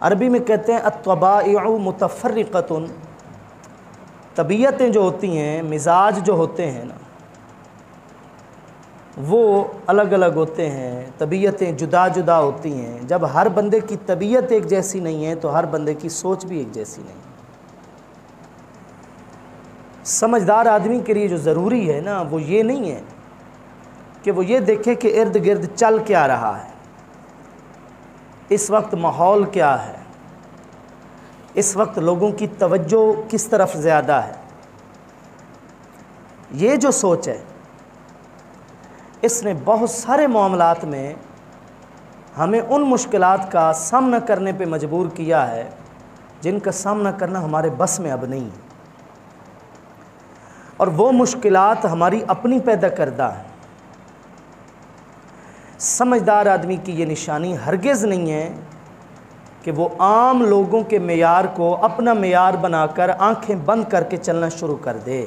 عربی میں کہتے ہیں الطبائع متفرقۃ، طبیعتیں جو ہوتی ہیں، مزاج جو ہوتے ہیں نا وہ الگ الگ ہوتے ہیں، طبیعتیں جدا جدا ہوتی ہیں۔ جب ہر بندے کی طبیعت ایک جیسی نہیں ہے تو ہر بندے کی سوچ بھی ایک جیسی نہیں ہے۔ سمجھدار آدمی کے لیے جو ضروری ہے نا وہ یہ نہیں ہے کہ وہ یہ دیکھے کہ ارد گرد چل کیا رہا ہے، اس وقت ماحول کیا ہے، اس وقت لوگوں کی توجہ کس طرف زیادہ ہے۔ یہ جو سوچ ہے اس نے بہت سارے معاملات میں ہمیں ان مشکلات کا سامنا کرنے پہ مجبور کیا ہے جن کا سامنا کرنا ہمارے بس میں اب نہیں ہے، اور وہ مشکلات ہماری اپنی پیدا کردہ ہیں۔ سمجھدار آدمی کی یہ نشانی ہرگز نہیں ہے کہ وہ عام لوگوں کے معیار کو اپنا معیار بنا کر آنکھیں بند کر کے چلنا شروع کر دے۔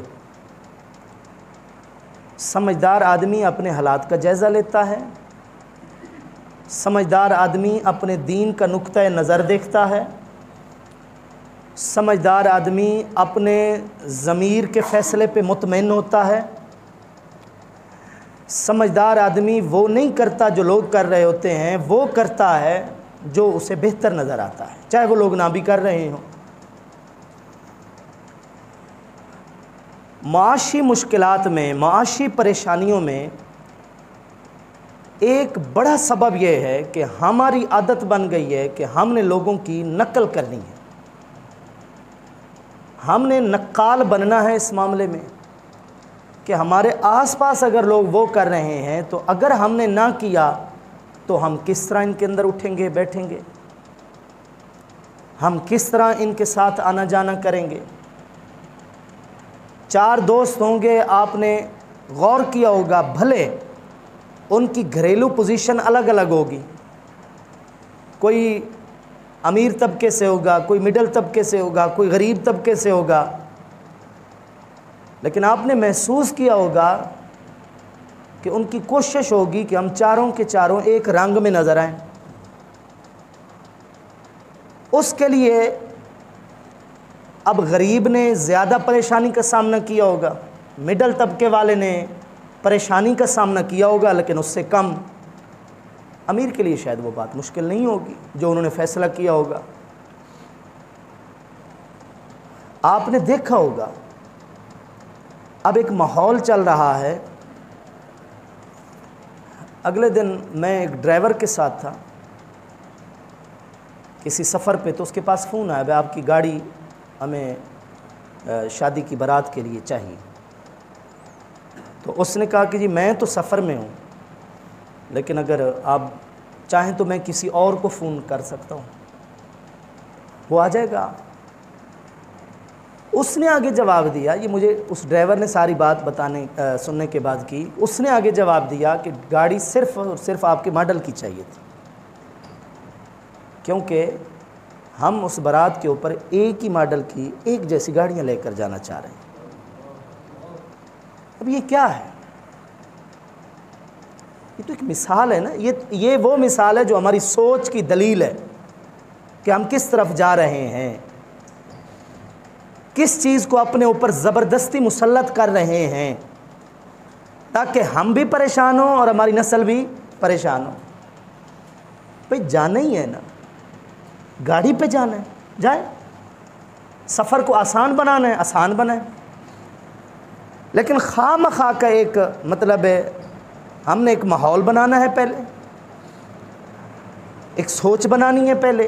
سمجھدار آدمی اپنے حالات کا جائزہ لیتا ہے، سمجھدار آدمی اپنے دین کا نقطۂ نظر دیکھتا ہے، سمجھدار آدمی اپنے ضمیر کے فیصلے پہ مطمئن ہوتا ہے، سمجھدار آدمی وہ نہیں کرتا جو لوگ کر رہے ہوتے ہیں، وہ کرتا ہے جو اسے بہتر نظر آتا ہے، چاہے وہ لوگ نہ بھی کر رہے ہوں۔ معاشی مشکلات میں، معاشی پریشانیوں میں ایک بڑا سبب یہ ہے کہ ہماری عادت بن گئی ہے کہ ہم نے لوگوں کی نقل کرنی ہے، ہم نے نقال بننا ہے اس معاملے میں کہ ہمارے آس پاس اگر لوگ وہ کر رہے ہیں تو اگر ہم نے نہ کیا تو ہم کس طرح ان کے اندر اٹھیں گے بیٹھیں گے، ہم کس طرح ان کے ساتھ آنا جانا کریں گے۔ چار دوست ہوں گے، آپ نے غور کیا ہوگا بھلے ان کی گھریلو پوزیشن الگ الگ ہوگی، کوئی امیر طبقے سے ہوگا، کوئی مڈل طبقے سے ہوگا، کوئی غریب طبقے سے ہوگا، لیکن آپ نے محسوس کیا ہوگا کہ ان کی کوشش ہوگی کہ ہم چاروں کے چاروں ایک رنگ میں نظر آئیں۔ اس کے لیے اب غریب نے زیادہ پریشانی کا سامنا کیا ہوگا، مڈل طبقے والے نے پریشانی کا سامنا کیا ہوگا لیکن اس سے کم۔ امیر کے لیے شاید وہ بات مشکل نہیں ہوگی جو انہوں نے فیصلہ کیا ہوگا۔ آپ نے دیکھا ہوگا اب ایک ماحول چل رہا ہے۔ اگلے دن میں ایک ڈرائیور کے ساتھ تھا کسی سفر پہ، تو اس کے پاس فون آیا، بھائی آپ کی گاڑی ہمیں شادی کی بارات کے لیے چاہیے۔ تو اس نے کہا کہ جی میں تو سفر میں ہوں، لیکن اگر آپ چاہیں تو میں کسی اور کو فون کر سکتا ہوں، وہ آ جائے گا۔ اس نے آگے جواب دیا، یہ مجھے اس ڈرائیور نے ساری بات سننے کے بعد کی، اس نے آگے جواب دیا کہ گاڑی صرف اور صرف آپ کے ماڈل کی چاہیے تھی، کیونکہ ہم اس بارات کے اوپر ایک ہی ماڈل کی ایک جیسی گاڑیاں لے کر جانا چاہ رہے ہیں۔ اب یہ کیا ہے؟ یہ تو ایک مثال ہے نا، یہ وہ مثال ہے جو ہماری سوچ کی دلیل ہے کہ ہم کس طرف جا رہے ہیں، کس چیز کو اپنے اوپر زبردستی مسلط کر رہے ہیں تاکہ ہم بھی پریشان ہوں اور ہماری نسل بھی پریشان ہو۔ بھئی جانا ہی ہے نا، گاڑی پہ جانا ہے، جائیں۔ سفر کو آسان بنانا ہے، آسان بنائیں، لیکن خواہ مخواہ کا ایک مطلب ہے ہم نے ایک ماحول بنانا ہے، پہلے ایک سوچ بنانی ہے پہلے،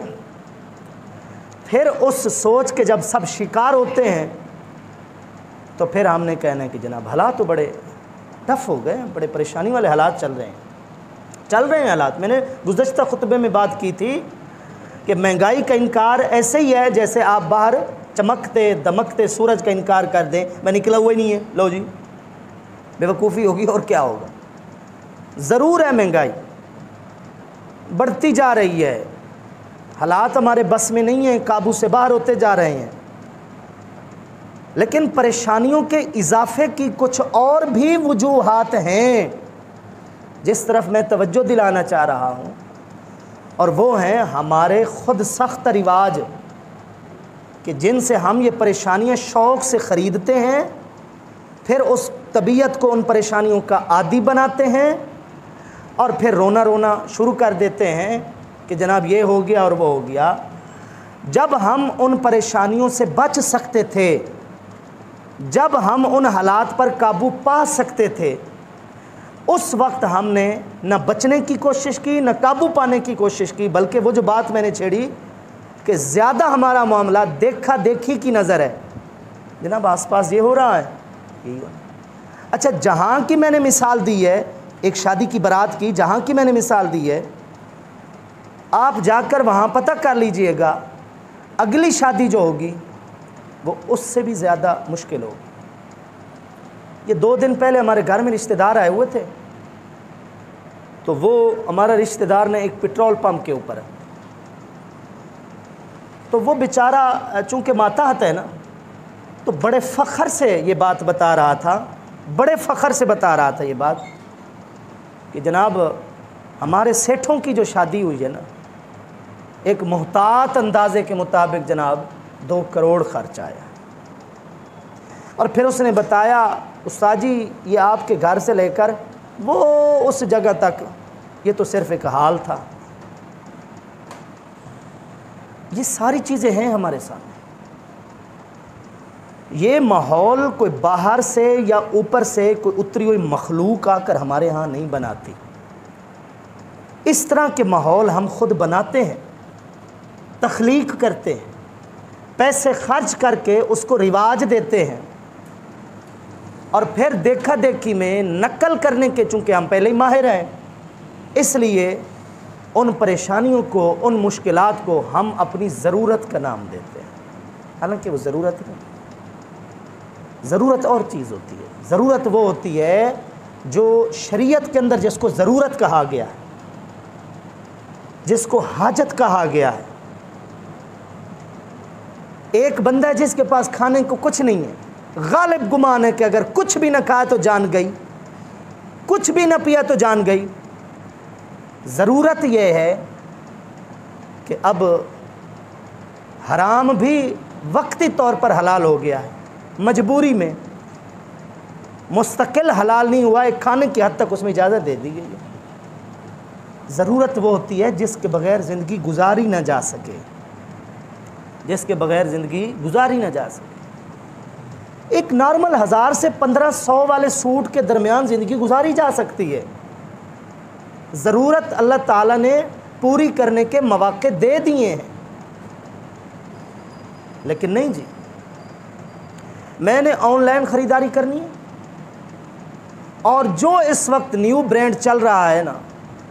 پھر اس سوچ کے جب سب شکار ہوتے ہیں تو پھر ہم نے کہنا ہے کہ جناب حالات تو بڑے ٹف ہو گئے، بڑے پریشانی والے حالات چل رہے ہیں حالات۔ میں نے گزشتہ خطبے میں بات کی تھی کہ مہنگائی کا انکار ایسے ہی ہے جیسے آپ باہر چمکتے دمکتے سورج کا انکار کر دیں، میں نکلا ہوا ہی نہیں ہے، لو جی بے وقوفی ہوگی اور کیا ہوگا۔ ضرور ہے مہنگائی بڑھتی جا رہی ہے، حالات ہمارے بس میں نہیں ہیں، قابو سے باہر ہوتے جا رہے ہیں، لیکن پریشانیوں کے اضافے کی کچھ اور بھی وجوہات ہیں جس طرف میں توجہ دلانا چاہ رہا ہوں۔ اور وہ ہیں ہمارے خود سخت رواج کہ جن سے ہم یہ پریشانیاں شوق سے خریدتے ہیں، پھر اس طبیعت کو ان پریشانیوں کا عادی بناتے ہیں، اور پھر رونا رونا شروع کر دیتے ہیں کہ جناب یہ ہو گیا اور وہ ہو گیا۔ جب ہم ان پریشانیوں سے بچ سکتے تھے، جب ہم ان حالات پر قابو پا سکتے تھے، اس وقت ہم نے نہ بچنے کی کوشش کی نہ قابو پانے کی کوشش کی، بلکہ وہ جو بات میں نے چھیڑی کہ زیادہ ہمارا معاملہ دیکھا دیکھی کی نظر ہے، جناب آس پاس یہ ہو رہا ہے، یہی ہو رہا ہے۔ اچھا، جہاں کی میں نے مثال دی ہے، ایک شادی کی بارات کی، جہاں کی میں نے مثال دی ہے، آپ جا کر وہاں پتہ کر لیجئے گا اگلی شادی جو ہوگی وہ اس سے بھی زیادہ مشکل ہوگی۔ یہ 2 دن پہلے ہمارے گھر میں رشتہ دار آئے ہوئے تھے، تو وہ ہمارا رشتہ دار نے ایک پیٹرول پمپ کے اوپر، تو وہ بیچارہ چونکہ ماتحت ہے نا، تو بڑے فخر سے یہ بات بتا رہا تھا، بڑے فخر سے بتا رہا تھا یہ بات کہ جناب ہمارے سیٹھوں کی جو شادی ہوئی ہے نا، ایک محتاط اندازے کے مطابق جناب 2 کروڑ خرچ آیا۔ اور پھر اس نے بتایا استاد جی یہ آپ کے گھر سے لے کر وہ اس جگہ تک یہ تو صرف ایک حال تھا۔ یہ ساری چیزیں ہیں ہمارے سامنے۔ یہ ماحول کوئی باہر سے یا اوپر سے کوئی اتری ہوئی مخلوق آ کر ہمارے ہاں نہیں بناتی۔ اس طرح کے ماحول ہم خود بناتے ہیں، تخلیق کرتے ہیں، پیسے خرچ کر کے اس کو رواج دیتے ہیں، اور پھر دیکھا دیکھی میں نقل کرنے کے چونکہ ہم پہلے ہی ماہر ہیں، اس لیے ان پریشانیوں کو، ان مشکلات کو ہم اپنی ضرورت کا نام دیتے ہیں، حالانکہ وہ ضرورت نہیں۔ ضرورت اور چیز ہوتی ہے۔ ضرورت وہ ہوتی ہے جو شریعت کے اندر جس کو ضرورت کہا گیا ہے، جس کو حاجت کہا گیا ہے۔ ایک بندہ ہے جس کے پاس کھانے کو کچھ نہیں ہے، غالب گمان ہے کہ اگر کچھ بھی نہ کھایا تو جان گئی، کچھ بھی نہ پیا تو جان گئی۔ ضرورت یہ ہے کہ اب حرام بھی وقتی طور پر حلال ہو گیا ہے، مجبوری میں، مستقل حلال نہیں ہوا، ایک کھانے کی حد تک اس میں اجازت دے دی گئی ہے۔ ضرورت وہ ہوتی ہے جس کے بغیر زندگی گزاری نہ جا سکے، جس کے بغیر زندگی گزاری نہ جا سکے۔ ایک نارمل 1000 سے 1500 والے سوٹ کے درمیان زندگی گزاری جا سکتی ہے۔ ضرورت اللہ تعالیٰ نے پوری کرنے کے مواقع دے دیے ہیں، لیکن نہیں جی، میں نے آن لائن خریداری کرنی ہے، اور جو اس وقت نیو برانڈ چل رہا ہے نا،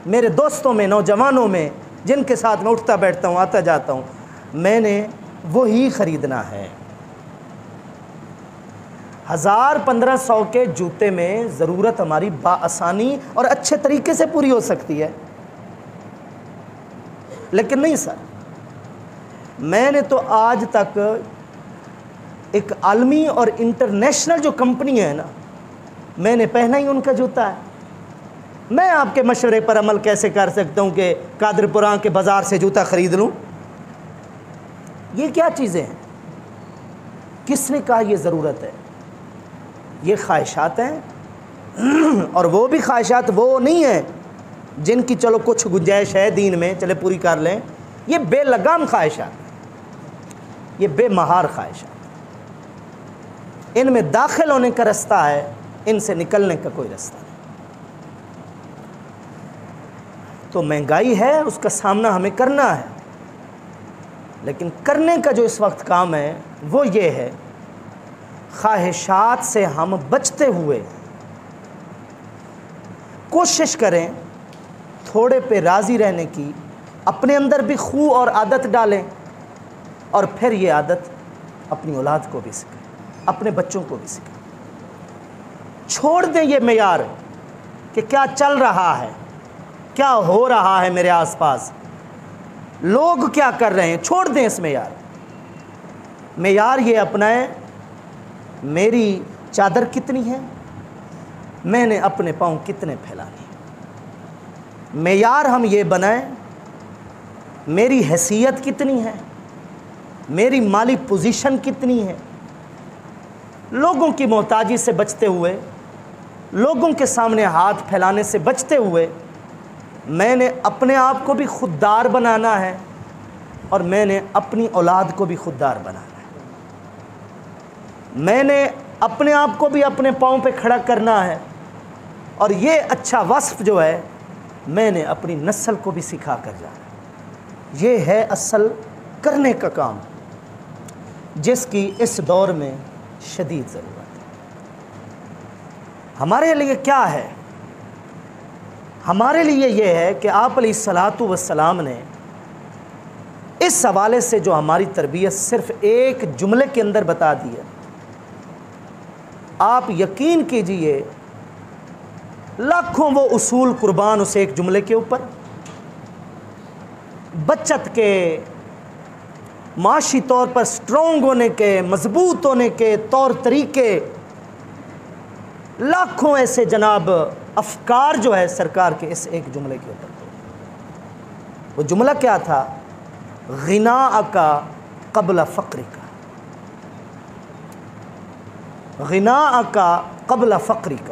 میرے دوستوں میں، نوجوانوں میں، جن کے ساتھ میں اٹھتا بیٹھتا ہوں، آتا جاتا ہوں، میں نے وہی خریدنا ہے۔ 1000-1500 کے جوتے میں ضرورت ہماری بآسانی اور اچھے طریقے سے پوری ہو سکتی ہے، لیکن نہیں سر، میں نے تو آج تک ایک عالمی اور انٹرنیشنل جو کمپنی ہے نا، میں نے پہنا ہی ان کا جوتا ہے۔ میں آپ کے مشورے پر عمل کیسے کر سکتا ہوں کہ قادر پورہ کے بازار سے جوتا خرید لوں؟ یہ کیا چیزیں ہیں؟ کس نے کہا یہ ضرورت ہے؟ یہ خواہشات ہیں، اور وہ بھی خواہشات وہ نہیں ہیں جن کی چلو کچھ گنجائش ہے دین میں، چلے پوری کر لیں۔ یہ بے لگام خواہشات ہیں، یہ بے مہار خواہشات، ان میں داخل ہونے کا رستہ ہے، ان سے نکلنے کا کوئی رستہ نہیں۔ تو مہنگائی ہے، اس کا سامنا ہمیں کرنا ہے، لیکن کرنے کا جو اس وقت کام ہے وہ یہ ہے، خواہشات سے ہم بچتے ہوئے کوشش کریں تھوڑے پہ راضی رہنے کی، اپنے اندر بھی خو اور عادت ڈالیں، اور پھر یہ عادت اپنی اولاد کو بھی سکھائیں، اپنے بچوں کو بھی سکھائیں۔ چھوڑ دیں یہ معیار کہ کیا چل رہا ہے، کیا ہو رہا ہے میرے آس پاس، لوگ کیا کر رہے ہیں، چھوڑ دیں اس معیار یہ اپنائیں، میری چادر کتنی ہے، میں نے اپنے پاؤں کتنے پھیلانے۔ معیار ہم یہ بنائیں میری حیثیت کتنی ہے، میری مالی پوزیشن کتنی ہے، لوگوں کی محتاجی سے بچتے ہوئے، لوگوں کے سامنے ہاتھ پھیلانے سے بچتے ہوئے میں نے اپنے آپ کو بھی خوددار بنانا ہے اور میں نے اپنی اولاد کو بھی خوددار بنانا ہے۔ میں نے اپنے آپ کو بھی اپنے پاؤں پہ کھڑا کرنا ہے، اور یہ اچھا وصف جو ہے میں نے اپنی نسل کو بھی سکھا کر جانا ہے۔ یہ ہے اصل کرنے کا کام جس کی اس دور میں شدید ضرورت ہے۔ ہمارے لیے کیا ہے؟ ہمارے لیے یہ ہے کہ آپ علیہ الصلاۃ والسلام نے اس حوالے سے جو ہماری تربیت صرف ایک جملے کے اندر بتا دی ہے، آپ یقین کیجئے لاکھوں وہ اصول قربان اس ایک جملے کے اوپر، بچت کے، معاشی طور پر سٹرونگ ہونے کے، مضبوط ہونے کے طور طریقے، لاکھوں ایسے جناب افکار جو ہے سرکار کے اس ایک جملے کے اوپر۔ وہ جملہ کیا تھا؟ غناءک قبل فقرک، غناءک قبل فقرک۔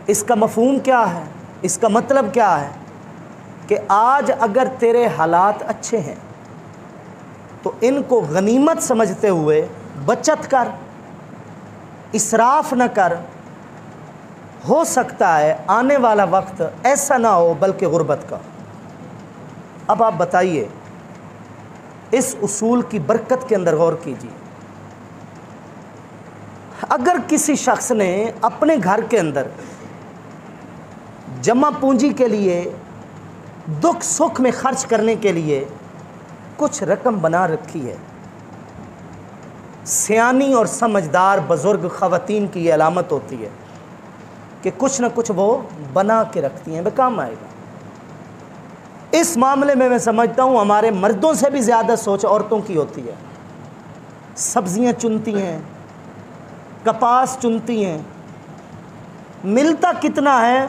اس کا مفہوم کیا ہے؟ اس کا مطلب کیا ہے؟ کہ آج اگر تیرے حالات اچھے ہیں تو ان کو غنیمت سمجھتے ہوئے بچت کر، اسراف نہ کر۔ ہو سکتا ہے آنے والا وقت ایسا نہ ہو بلکہ غربت کا۔ اب آپ بتائیے، اس اصول کی برکت کے اندر غور کیجیے۔ اگر کسی شخص نے اپنے گھر کے اندر جمع پونجی کے لیے، دکھ سکھ میں خرچ کرنے کے لیے کچھ رقم بنا رکھی ہے، سیانی اور سمجھدار بزرگ خواتین کی یہ علامت ہوتی ہے کہ کچھ نہ کچھ وہ بنا کے رکھتی ہیں، بے کام آئے گا۔ اس معاملے میں میں سمجھتا ہوں ہمارے مردوں سے بھی زیادہ سوچ عورتوں کی ہوتی ہے۔ سبزیاں چنتی ہیں، کپاس چنتی ہیں، ملتا کتنا ہے؟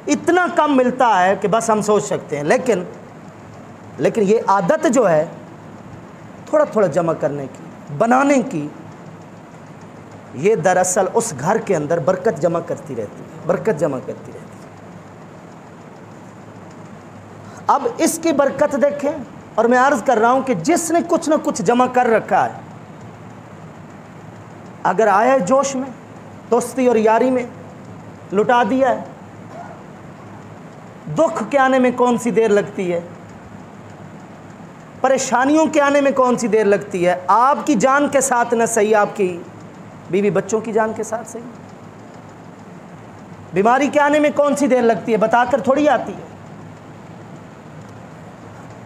اتنا کم ملتا ہے کہ بس ہم سوچ سکتے ہیں، لیکن یہ عادت جو ہے تھوڑا تھوڑا جمع کرنے کی، بنانے کی، یہ دراصل اس گھر کے اندر برکت جمع کرتی رہتی ہے، برکت جمع کرتی رہتی ہے۔ اب اس کی برکت دیکھیں، اور میں عرض کر رہا ہوں کہ جس نے کچھ نہ کچھ جمع کر رکھا ہے، اگر آیا جوش میں، دوستی اور یاری میں لٹا دیا ہے۔ دکھ کے آنے میں کون سی دیر لگتی ہے، پریشانیوں کے آنے میں کون سی دیر لگتی ہے، آپ کی جان کے ساتھ نہ صحیح، آپ کی بیوی بچوں کی جان کے ساتھ صحیح۔ بیماری کے آنے میں کون سی دیر لگتی ہے، بتا کر تھوڑی آتی ہے۔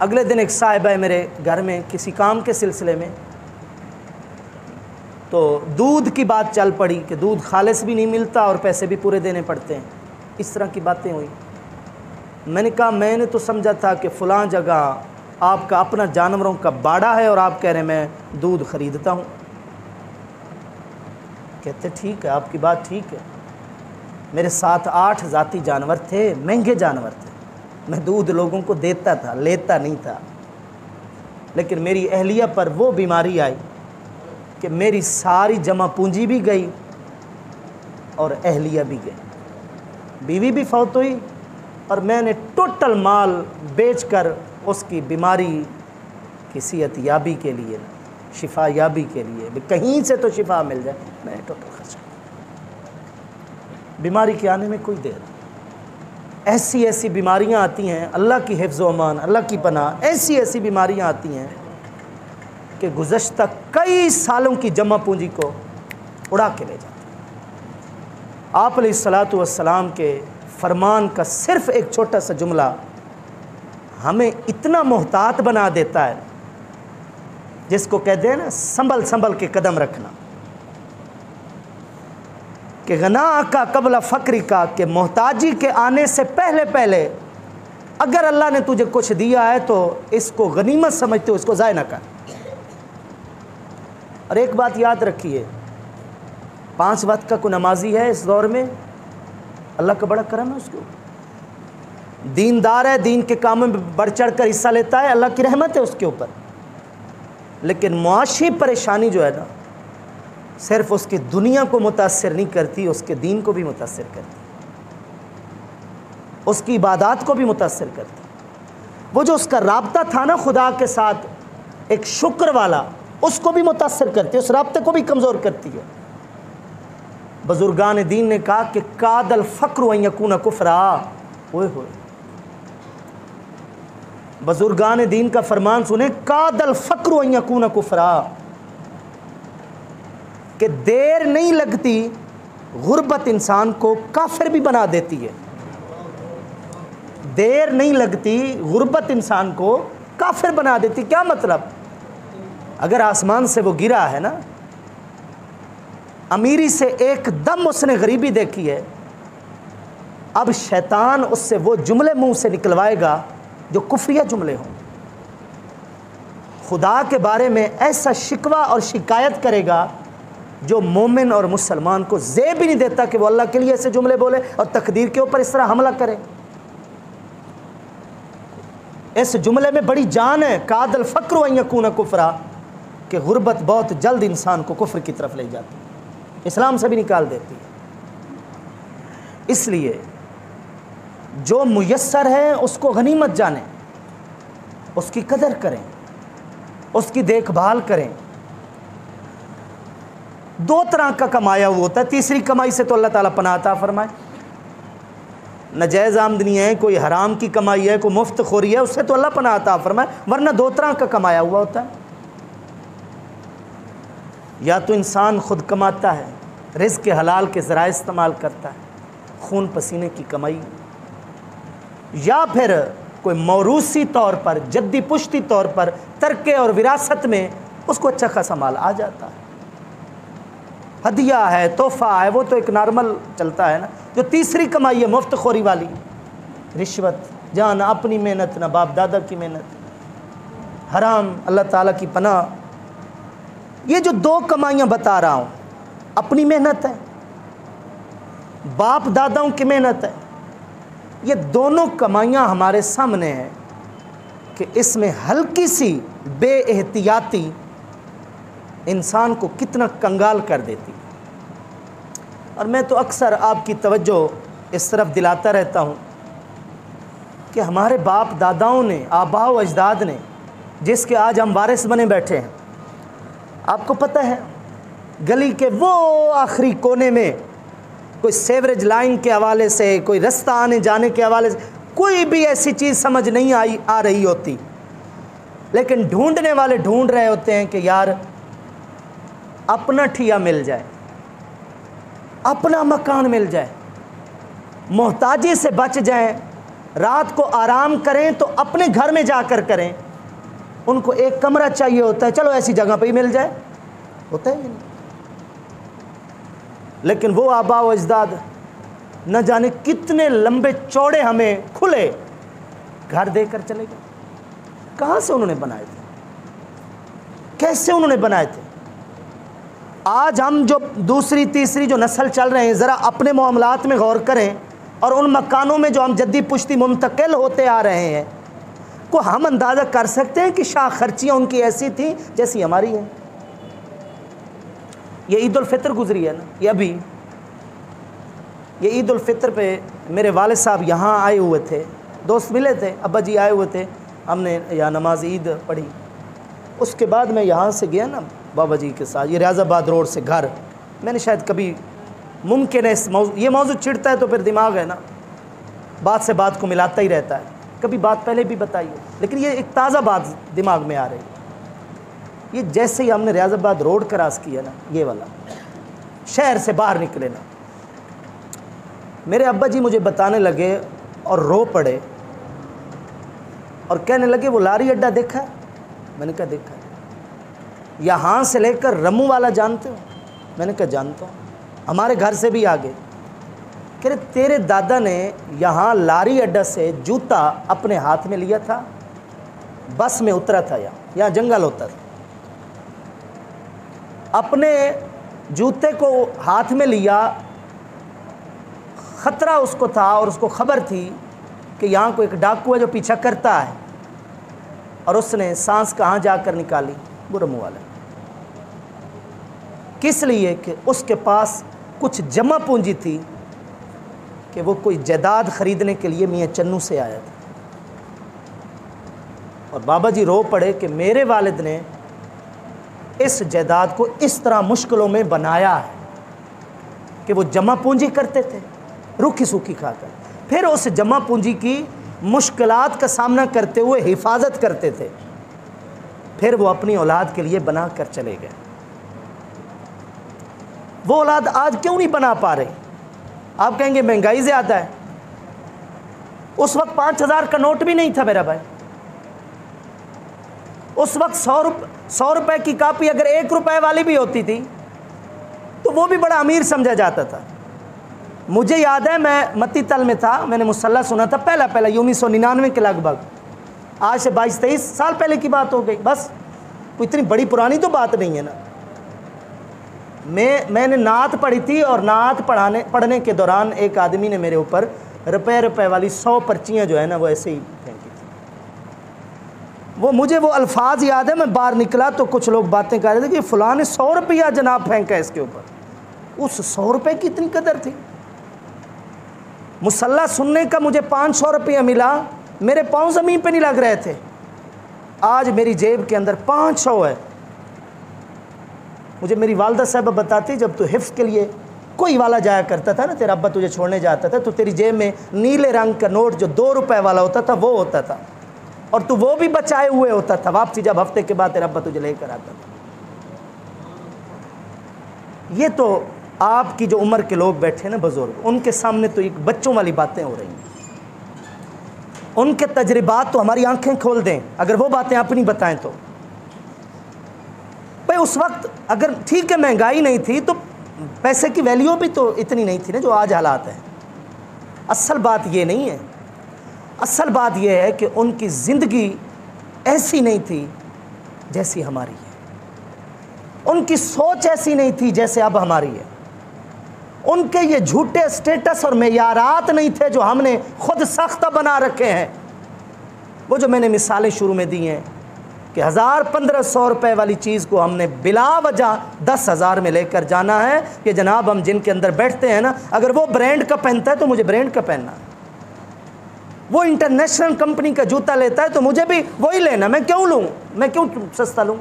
اگلے دن ایک صاحب ہے میرے گھر میں کسی کام کے سلسلے میں، تو دودھ کی بات چل پڑی کہ دودھ خالص بھی نہیں ملتا اور پیسے بھی پورے دینے پڑتے ہیں، اس طرح کی باتیں ہوئی۔ میں نے کہا میں نے تو سمجھا تھا کہ فلاں جگہ آپ کا اپنا جانوروں کا باڑا ہے اور آپ کہہ رہے ہیں میں دودھ خریدتا ہوں۔ کہتے ٹھیک ہے، آپ کی بات ٹھیک ہے، میرے 7-8 ذاتی جانور تھے، مہنگے جانور تھے، میں دودھ لوگوں کو دیتا تھا، لیتا نہیں تھا، لیکن میری اہلیہ پر وہ بیماری آئی کہ میری ساری جمع پونجی بھی گئی اور اہلیہ بھی گئی، بیوی بھی فوت ہوئی، اور میں نے ٹوٹل مال بیچ کر اس کی بیماری کی صحت یابی کے لیے، شفا یابی کے لیے، کہیں سے تو شفا مل جائے، میں نے ٹوٹل خرچ کیا۔ بیماری کے آنے میں کوئی دیر نہیں۔ ایسی ایسی بیماریاں آتی ہیں، اللہ کی حفظ و امان، اللہ کی پناہ، ایسی ایسی بیماریاں آتی ہیں کہ گزشتہ کئی سالوں کی جمع پونجی کو اڑا کے لے جاتی ہیں۔ آپ علیہ الصلاۃ والسلام کے فرمان کا صرف ایک چھوٹا سا جملہ ہمیں اتنا محتاط بنا دیتا ہے، جس کو کہتے ہیں نا سنبھل سنبھل کے قدم رکھنا، کہ غناءک قبل فقرک، کہ محتاجی کے آنے سے پہلے پہلے اگر اللہ نے تجھے کچھ دیا ہے تو اس کو غنیمت سمجھتے ہو، اس کو ضائع نہ کر۔ اور ایک بات یاد رکھیے، 5 وقت کا کوئی نمازی ہے اس دور میں، اللہ کا بڑا کرم ہے اس کو، دیندار ہے، دین کے کاموں میں بڑھ چڑھ کر حصہ لیتا ہے، اللہ کی رحمت ہے اس کے اوپر، لیکن معاشی پریشانی جو ہے نا صرف اس کی دنیا کو متاثر نہیں کرتی، اس کے دین کو بھی متاثر کرتی، اس کی عبادات کو بھی متاثر کرتی۔ وہ جو اس کا رابطہ تھا نا خدا کے ساتھ ایک شکر والا، اس کو بھی متاثر کرتی ہے، اس رابطے کو بھی کمزور کرتی ہے۔ بزرگان دین نے کہا کہ کاد الفقر ان یکون کفرا، ہوئے ہوئے، بزرگان دین کا فرمان سنیں، کاد الفقر ان یکون کفرا، کہ دیر نہیں لگتی غربت انسان کو کافر بھی بنا دیتی ہے، دیر نہیں لگتی غربت انسان کو کافر بنا دیتی۔ کیا مطلب؟ اگر آسمان سے وہ گرا ہے نا، امیری سے ایک دم اس نے غریبی دیکھی ہے، اب شیطان اس سے وہ جملے منہ سے نکلوائے گا جو کفریہ جملے ہوں، خدا کے بارے میں ایسا شکوہ اور شکایت کرے گا جو مومن اور مسلمان کو زیب بھی نہیں دیتا کہ وہ اللہ کے لیے ایسے جملے بولے اور تقدیر کے اوپر اس طرح حملہ کرے۔ اس جملے میں بڑی جان ہے، کاد الفقر ان یکون کفرا، کہ غربت بہت جلد انسان کو کفر کی طرف لے جاتی ہے، اسلام سے بھی نکال دیتی ہے۔ اس لیے جو میسر ہے اس کو غنیمت جانیں، اس کی قدر کریں، اس کی دیکھ بھال کریں۔ دو طرح کا کمایا ہوا ہوتا ہے، تیسری کمائی سے تو اللہ تعالیٰ پناہ عطا فرمائے۔ ناجائز آمدنی ہے، کوئی حرام کی کمائی ہے، کوئی مفت خوری ہے، اس سے تو اللہ پناہ عطا فرمائے، ورنہ دو طرح کا کمایا ہوا ہوتا ہے۔ یا تو انسان خود کماتا ہے، رزق کے حلال کے ذرائع استعمال کرتا ہے، خون پسینے کی کمائی، یا پھر کوئی موروثی طور پر، جدی پشتی طور پر، ترکے اور وراثت میں اس کو اچھا خاصا مال آ جاتا ہے، ہدیہ ہے، تحفہ ہے، وہ تو ایک نارمل چلتا ہے نا۔ جو تیسری کمائی ہے مفت خوری والی، رشوت، جہاں نہ اپنی محنت نہ باپ دادا کی محنت، حرام، اللہ تعالیٰ کی پناہ۔ یہ جو دو کمائیاں بتا رہا ہوں، اپنی محنت ہے، باپ داداؤں کی محنت ہے، یہ دونوں کمائیاں ہمارے سامنے ہیں کہ اس میں ہلکی سی بے احتیاطی انسان کو کتنا کنگال کر دیتی۔ اور میں تو اکثر آپ کی توجہ اس طرف دلاتا رہتا ہوں کہ ہمارے باپ داداؤں نے، آباء و اجداد نے، جس کے آج ہم وارث بنے بیٹھے ہیں، آپ کو پتہ ہے گلی کے وہ آخری کونے میں کوئی سیوریج لائن کے حوالے سے، کوئی رستہ آنے جانے کے حوالے سے کوئی بھی ایسی چیز سمجھ نہیں آ رہی ہوتی، لیکن ڈھونڈنے والے ڈھونڈ رہے ہوتے ہیں کہ یار اپنا ٹھیا مل جائے، اپنا مکان مل جائے، محتاجی سے بچ جائیں، رات کو آرام کریں تو اپنے گھر میں جا کر کریں۔ ان کو ایک کمرہ چاہیے ہوتا ہے، چلو ایسی جگہ پہ ہی مل جائے، ہوتا ہے یہ نہیں۔ لیکن وہ آباء و اجداد نہ جانے کتنے لمبے چوڑے ہمیں کھلے گھر دے کر چلے گئے۔ کہاں سے انہوں نے بنائے تھے؟ کیسے انہوں نے بنائے تھے؟ آج ہم جو دوسری تیسری جو نسل چل رہے ہیں، ذرا اپنے معاملات میں غور کریں، اور ان مکانوں میں جو ہم جدی پشتی منتقل ہوتے آ رہے ہیں کو ہم اندازہ کر سکتے ہیں کہ شاہ خرچیاں ان کی ایسی تھیں جیسی ہماری ہیں۔ یہ عید الفطر گزری ہے نا، یہ ابھی، یہ عید الفطر پہ میرے والد صاحب یہاں آئے ہوئے تھے، دوست ملے تھے، ابا جی آئے ہوئے تھے، ہم نے یہاں نماز عید پڑھی۔ اس کے بعد میں یہاں سے گیا نا بابا جی کے ساتھ، یہ ریاض آباد روڈ سے گھر، میں نے شاید کبھی، ممکن ہے یہ موضوع چھڑتا ہے تو پھر دماغ ہے نا، بات سے بات کو ملاتا ہی رہتا ہے، کبھی بات پہلے بھی بتائی ہے، لیکن یہ ایک تازہ بات دماغ میں آ رہی ہے۔ یہ جیسے ہی ہم نے ریاض آباد روڈ کراس کیا نا، یہ والا شہر سے باہر نکلے نا، میرے ابا جی مجھے بتانے لگے اور رو پڑے اور کہنے لگے وہ لاری اڈا دیکھا ہے؟ میں نے کہا دیکھا ہے۔ یہاں سے لے کر رمو والا جانتے ہو؟ میں نے کہا جانتا ہوں، ہمارے گھر سے بھی آگے۔ کہہ رہے تیرے دادا نے یہاں لاری اڈا سے جوتا اپنے ہاتھ میں لیا تھا، بس میں اترا تھا، یہاں جنگل ہوتا تھا، اپنے جوتے کو ہاتھ میں لیا، خطرہ اس کو تھا اور اس کو خبر تھی کہ یہاں کو ایک ڈاکو ہے جو پیچھا کرتا ہے، اور اس نے سانس کہاں جا کر نکالی؟ برے منہ والے۔ کس لیے؟ کہ اس کے پاس کچھ جمع پونجی تھی کہ وہ کوئی جائیداد خریدنے کے لیے میاں چنو سے آیا تھا، اور بابا جی رو پڑے کہ میرے والد نے اس جائیداد کو اس طرح مشکلوں میں بنایا ہے کہ وہ جمع پونجی کرتے تھے روکھی سوکھی کھا کر، پھر اس جمع پونجی کی مشکلات کا سامنا کرتے ہوئے حفاظت کرتے تھے، پھر وہ اپنی اولاد کے لیے بنا کر چلے گئے۔ وہ اولاد آج کیوں نہیں بنا پا رہے؟ آپ کہیں گے مہنگائی زیادہ ہے۔ اس وقت 5,000 کا نوٹ بھی نہیں تھا میرا بھائی، اس وقت 100 روپے کی کاپی اگر 1 روپے والی بھی ہوتی تھی تو وہ بھی بڑا امیر سمجھا جاتا تھا۔ مجھے یاد ہے میں متی تل میں تھا، میں نے مصلی سنا تھا پہلا 1999 کے لگ بھگ، آج سے 22-23 سال پہلے کی بات ہو گئی، بس کوئی اتنی بڑی پرانی تو بات نہیں ہے نا۔ میں نے نعت پڑھی تھی، اور نعت پڑھنے کے دوران ایک آدمی نے میرے اوپر روپے والی 100 پرچیاں جو ہے نا وہ ایسے ہی پھینکی تھی۔ مجھے وہ الفاظ یاد ہے، میں باہر نکلا تو کچھ لوگ باتیں کر رہے تھے کہ فلاں نے 100 روپیہ جناب پھینکا ہے اس کے اوپر۔ اس 100 روپے کی اتنی قدر تھی؟ مصلی سننے کا مجھے 500 روپیہ ملا، میرے پاؤں زمین پہ نہیں لگ رہے تھے۔ آج میری جیب کے اندر 500 ہے۔ مجھے میری والدہ صاحبہ بتاتی، جب تو حفظ کے لیے کوئی والا جایا کرتا تھا نا، تیرا ابا تجھے چھوڑنے جاتا تھا تو تیری جیب میں نیلے رنگ کا نوٹ جو 2 روپے والا ہوتا تھا وہ ہوتا تھا، اور تو وہ بھی بچائے ہوئے ہوتا تھا، واپسی جب ہفتے کے بعد تیرا ابا تجھے لے کر آتا تھا۔ یہ تو آپ کی جو عمر کے لوگ بیٹھے نا بزرگ، ان کے سامنے تو ایک بچوں والی باتیں ہو رہی ہیں۔ ان کے تجربات تو ہماری آنکھیں کھول دیں اگر وہ باتیں اپنی بتائیں تو۔ بھائی اس وقت اگر ٹھیک ہے مہنگائی نہیں تھی تو پیسے کی ویلیو بھی تو اتنی نہیں تھی نا جو آج حالات ہیں۔ اصل بات یہ نہیں ہے، اصل بات یہ ہے کہ ان کی زندگی ایسی نہیں تھی جیسی ہماری ہے، ان کی سوچ ایسی نہیں تھی جیسے اب ہماری ہے، ان کے یہ جھوٹے سٹیٹس اور معیارات نہیں تھے جو ہم نے خود سختہ بنا رکھے ہیں۔ وہ جو میں نے مثالیں شروع میں دی ہیں کہ 1,000-1,500 روپے والی چیز کو ہم نے بلا وجہ 10,000 میں لے کر جانا ہے کہ جناب ہم جن کے اندر بیٹھتے ہیں نا، اگر وہ برانڈ کا پہنتا ہے تو مجھے برانڈ کا پہننا ہے، وہ انٹرنیشنل کمپنی کا جوتا لیتا ہے تو مجھے بھی وہی لینا، میں کیوں لوں؟ میں کیوں سستا لوں؟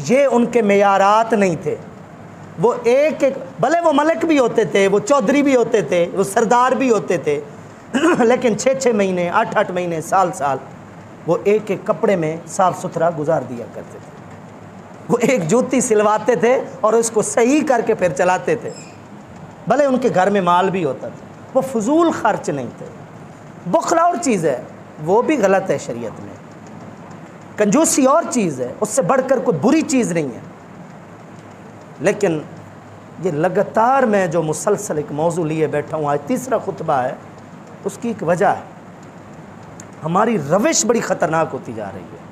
یہ ان کے معیارات نہیں تھے۔ وہ ایک بھلے وہ ملک بھی ہوتے تھے، وہ چودھری بھی ہوتے تھے، وہ سردار بھی ہوتے تھے، لیکن 6 مہینے 8 مہینے سال وہ ایک کپڑے میں صاف ستھرا گزار دیا کرتے تھے۔ وہ ایک جوتی سلواتے تھے اور اس کو صحیح کر کے پھر چلاتے تھے، بھلے ان کے گھر میں مال بھی ہوتا تھا۔ وہ فضول خرچ نہیں تھے۔ بخل اور چیز ہے، وہ بھی غلط ہے شریعت میں، کنجوسی اور چیز ہے، اس سے بڑھ کر کوئی بری چیز نہیں ہے۔ لیکن یہ لگاتار میں جو مسلسل ایک موضوع لیے بیٹھا ہوں، آج 3را خطبہ ہے، اس کی ایک وجہ ہے، ہماری روش بڑی خطرناک ہوتی جا رہی ہے۔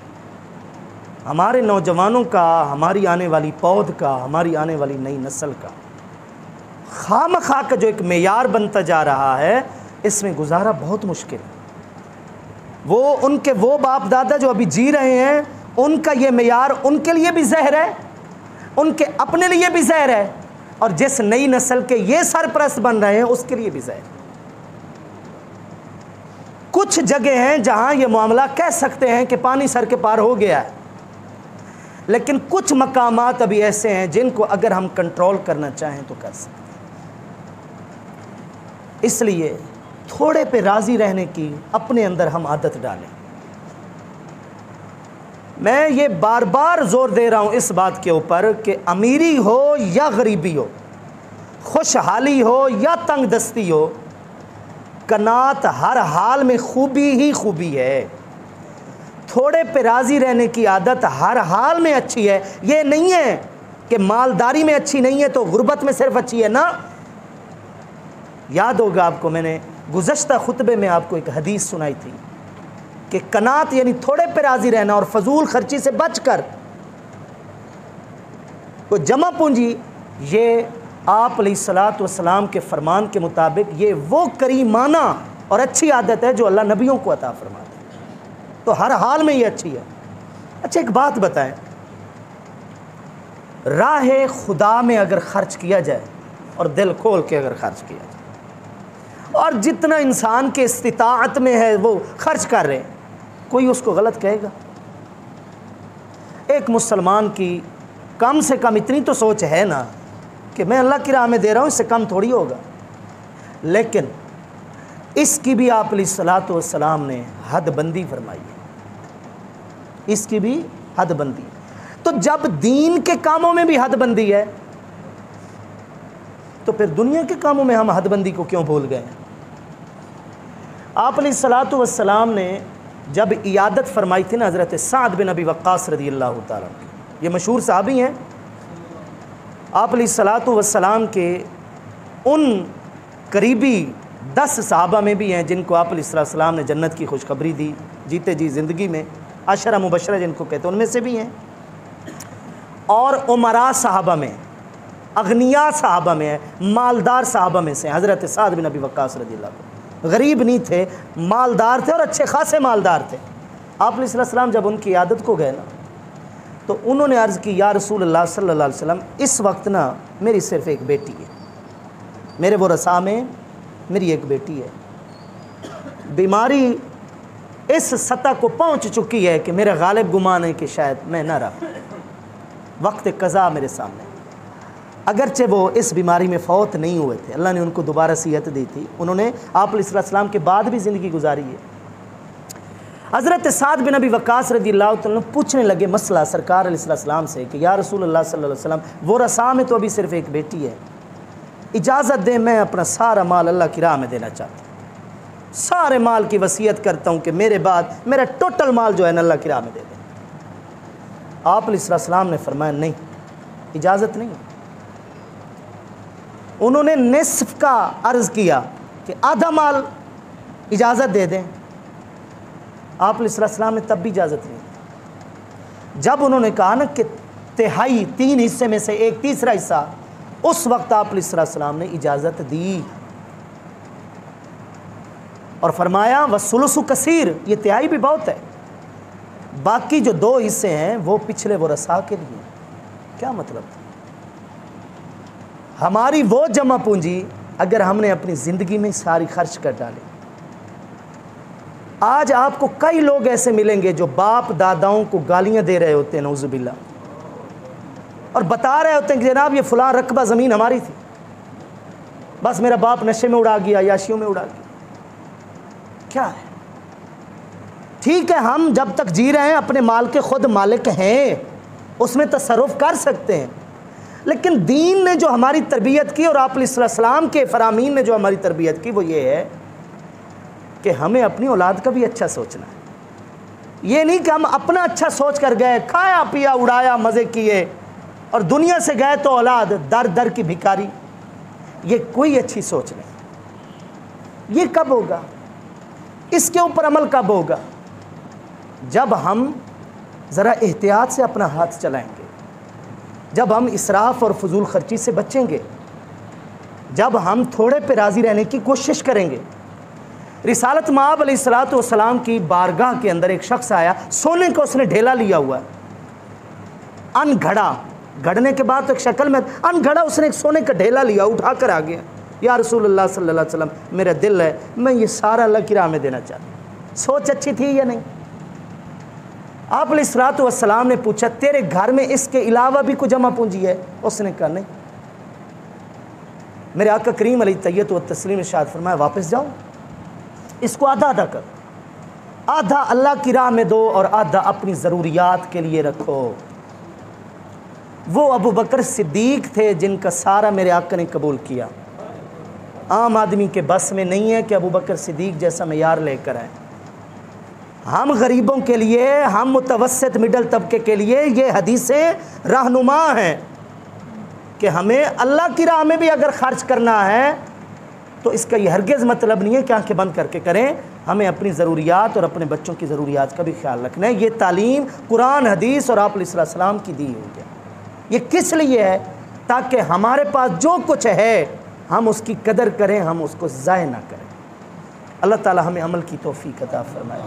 ہمارے نوجوانوں کا، ہماری آنے والی پود کا، ہماری آنے والی نئی نسل کا خواہ کا جو ایک معیار بنتا جا رہا ہے، اس میں گزارا بہت مشکل ہے۔ وہ باپ دادا جو ابھی جی رہے ہیں، ان کا یہ معیار ان کے لیے بھی زہر ہے، ان کے اپنے لیے بھی زہر ہے، اور جس نئی نسل کے یہ سرپرست بن رہے ہیں اس کے لیے بھی زہر ہے۔ کچھ جگہ ہیں جہاں یہ معاملہ کہہ سکتے ہیں کہ پانی سر کے پار ہو گیا ہے، لیکن کچھ مقامات ابھی ایسے ہیں جن کو اگر ہم کنٹرول کرنا چاہیں تو کر سکتے ہیں۔ اس لیے تھوڑے پہ راضی رہنے کی اپنے اندر ہم عادت ڈالیں۔ میں یہ بار بار زور دے رہا ہوں اس بات کے اوپر کہ امیری ہو یا غریبی ہو، خوشحالی ہو یا تنگ دستی ہو، قناعت ہر حال میں خوبی ہی خوبی ہے۔ تھوڑے پہ راضی رہنے کی عادت ہر حال میں اچھی ہے۔ یہ نہیں ہے کہ مالداری میں اچھی نہیں ہے تو غربت میں صرف اچھی ہے، نا۔ یاد ہوگا آپ کو، میں نے گزشتہ خطبے میں آپ کو ایک حدیث سنائی تھی کہ قناعت یعنی تھوڑے پہ راضی رہنا اور فضول خرچی سے بچ کر کوئی جمع پونجی، یہ آپ علیہ الصلوۃ والسلام کے فرمان کے مطابق یہ وہ کریمانہ اور اچھی عادت ہے جو اللہ نبیوں کو عطا فرماتے ہیں، تو ہر حال میں یہ اچھی ہے۔ اچھا ایک بات بتائیں، راہ خدا میں اگر خرچ کیا جائے اور دل کھول کے اگر خرچ کیا جائے اور جتنا انسان کے استطاعت میں ہے وہ خرچ کر رہے ہیں، کوئی اس کو غلط کہے گا؟ ایک مسلمان کی کم سے کم اتنی تو سوچ ہے نا کہ میں اللہ کی راہ میں دے رہا ہوں، اس سے کم تھوڑی ہوگا۔ لیکن اس کی بھی آپ علیہ الصلوۃ والسلام نے حد بندی فرمائی ہے، اس کی بھی حد بندی ہے۔ تو جب دین کے کاموں میں بھی حد بندی ہے تو پھر دنیا کے کاموں میں ہم حد بندی کو کیوں بھول گئے ہیں؟ آپ علیہ الصلوۃ والسلام نے جب عیادت فرمائی تھی نا حضرت سعد بن ابی وقاص رضی اللہ تعالیٰ عنہ، یہ مشہور صحابی ہیں، آپ علیہ الصلوۃ والسلام کے ان قریبی 10 صحابہ میں بھی ہیں جن کو آپ علیہ السلام نے جنت کی خوشخبری دی جیتے جی زندگی میں، 10 مبشرہ جن کو کہتے ہیں، ان میں سے بھی ہیں، اور عمراء صحابہ میں، اغنیاء صحابہ میں، مالدار صحابہ میں سے حضرت سعد بن ابی وقاص رضی اللہ عنہ، غریب نہیں تھے، مالدار تھے اور اچھے خاصے مالدار تھے۔ آپ علیہ السلام جب ان کی عادت کو گئے نا تو انہوں نے عرض کی، یا رسول اللہ صلی اللہ علیہ وسلم، اس وقت نا میری صرف ایک بیٹی ہے، میرے ورثاء میں میری ایک بیٹی ہے، بیماری اس سطح کو پہنچ چکی ہے کہ میرا غالب گمان ہے کہ شاید میں نہ رہا، وقت قضا میرے سامنے۔ اگرچہ وہ اس بیماری میں فوت نہیں ہوئے تھے، اللہ نے ان کو دوبارہ صحت دی تھی، انہوں نے آپ علیہ السلام کے بعد بھی زندگی گزاری ہے۔ حضرت سعد بن ابی وقاص رضی اللہ عنہ پوچھنے لگے مسئلہ سرکار علیہ السلام سے کہ یا رسول اللہ صلی اللہ علیہ وسلم، ورثاء میں تو ابھی صرف ایک بیٹی ہے، اجازت دیں میں اپنا سارا مال اللہ کی راہ میں دینا چاہتا ہوں، سارے مال کی وصیت کرتا ہوں کہ میرے بعد میرا ٹوٹل مال جو ہے نا اللہ کی راہ میں دے دیں۔ آپ علیہ السلام نے فرمایا نہیں، اجازت نہیں۔ انہوں نے نصف کا عرض کیا کہ آدھا مال اجازت دے دیں، آپ علیہ السلام نے تب بھی اجازت نہیں دی۔ جب انہوں نے کہا نا کہ تہائی 3 حصے میں سے 1/3 حصہ، اس وقت آپ علیہ السلام نے اجازت دی اور فرمایا وَالثُّلُثُ کثیر، یہ تہائی بھی بہت ہے، باقی جو 2 حصے ہیں وہ پچھلے ورثاء کے لیے۔ کیا مطلب؟ ہماری وہ جمع پونجی اگر ہم نے اپنی زندگی میں ساری خرچ کر ڈالی، آج آپ کو کئی لوگ ایسے ملیں گے جو باپ داداؤں کو گالیاں دے رہے ہوتے ہیں نعوذ باللہ، اور بتا رہے ہوتے ہیں کہ جناب یہ فلاں رقبہ زمین ہماری تھی، بس میرا باپ نشے میں اڑا گیا، عیاشیوں میں اڑا گیا۔ کیا ہے؟ ٹھیک ہے ہم جب تک جی رہے ہیں اپنے مال کے خود مالک ہیں، اس میں تصرف کر سکتے ہیں، لیکن دین نے جو ہماری تربیت کی اور آپ علیہ السلام کے فرامین نے جو ہماری تربیت کی وہ یہ ہے کہ ہمیں اپنی اولاد کا بھی اچھا سوچنا ہے۔ یہ نہیں کہ ہم اپنا اچھا سوچ کر گئے، کھایا پیا اڑایا مزے کیے اور دنیا سے گئے تو اولاد در در کی بھکاری، یہ کوئی اچھی سوچ نہیں۔ یہ کب ہوگا؟ اس کے اوپر عمل کب ہوگا؟ جب ہم ذرا احتیاط سے اپنا ہاتھ چلائیں گے، جب ہم اسراف اور فضول خرچی سے بچیں گے، جب ہم تھوڑے پہ راضی رہنے کی کوشش کریں گے۔ رسالت مآب علیہ الصلوۃ والسلام کی بارگاہ کے اندر ایک شخص آیا، سونے کا اس نے ڈھیلا لیا ہوا ہے، ان گھڑا، گھڑنے کے بعد ایک شکل میں ان گھڑا، اس نے ایک سونے کا ڈھیلا لیا، اٹھا کر آ گیا، یا رسول اللہ صلی اللہ علیہ وسلم میرا دل ہے میں یہ سارا اللہ کی راہ میں دینا چاہتا ہوں۔ سوچ اچھی تھی یا نہیں؟ آپ علیہ الصلوۃ والسلام نے پوچھا تیرے گھر میں اس کے علاوہ بھی کوئی جمع پونجی ہے؟ اس نے کہا نہیں۔ میرے آقا کریم علیہ التحیۃ والتسلیم ارشاد فرمایا واپس جاؤ، اس کو آدھا آدھا کر، آدھا اللہ کی راہ میں دو اور آدھا اپنی ضروریات کے لیے رکھو۔ وہ ابو بکر صدیق تھے جن کا سارا میرے آقا نے قبول کیا۔ عام آدمی کے بس میں نہیں ہے کہ ابو بکر صدیق جیسا معیار لے کر آئے۔ ہم غریبوں کے لیے، ہم متوسط مڈل طبقے کے لیے یہ حدیثیں رہنما ہیں کہ ہمیں اللہ کی راہ میں بھی اگر خرچ کرنا ہے تو اس کا یہ ہرگز مطلب نہیں ہے کہ آنکھیں بند کر کے کریں، ہمیں اپنی ضروریات اور اپنے بچوں کی ضروریات کا بھی خیال رکھنا ہے۔ یہ تعلیم قرآن حدیث اور آپ علیہ السلام کی دی ہوئی ہے۔ یہ کس لیے ہے؟ تاکہ ہمارے پاس جو کچھ ہے ہم اس کی قدر کریں، ہم اس کو ضائع نہ کریں۔ اللہ تعالی ہمیں عمل کی توفیق عطا فرمائے.